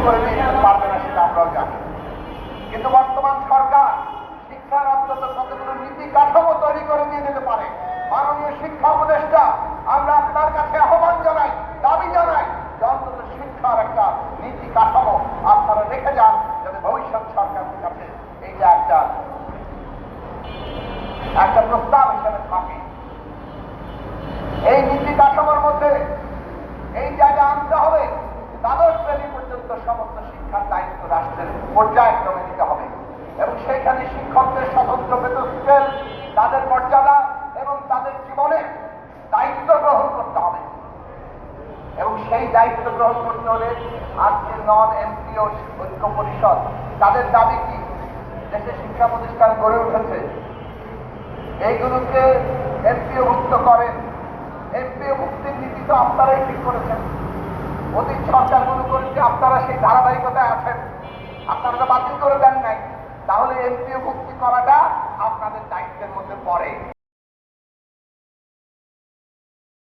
করে নিয়ে যেতে পারবে না, সেটা আমরাও জানি। কিন্তু বর্তমান সরকার শিক্ষার অন্তত কতগুলো নীতি কাঠামো তৈরি করে দিয়ে যেতে পারে। মাননীয় শিক্ষা উপদেষ্টা, আমরা আপনার কাছে আহ্বান জানাই, দাবি জানাই যে অন্তত শিক্ষার একটা নীতি কাঠামো আপনারা রেখে যান, যাতে ভবিষ্যৎ সরকারের কাছে এই যে একটা প্রস্তাব হিসেবে থাকে। এই নীতি কাঠামোর মধ্যে এই জায়গা আনতে হবে, দ্বাদশ শ্রেণী পর্যন্ত সমস্ত শিক্ষার দায়িত্ব রাষ্ট্রের পর্যায়ক্রমে দিতে হবে এবং সেইখানে শিক্ষকদের স্বতন্ত্র বেতন স্কেল, তাদের মর্যাদা এবং তাদের জীবনে দায়িত্ব গ্রহণ করতে হবে। এবং সেই দায়িত্ব গ্রহণ করতে হলে আজকে নন এমপিও ঐক্য পরিষদ, তাদের দাবি কি? দেশে শিক্ষা প্রতিষ্ঠান গড়ে উঠেছে, এইগুলোকে এমপিও মুক্ত করেন। এমপিও মুক্তির নীতি তো আপনারাই ঠিক করেছেন, অতীত সরকারগুলো করেছে, আপনারা সেই ধারাবাহিকতায় আছেন, আপনারা তো বাতিল করে দেন নাই। তাহলে এমপিও মুক্ত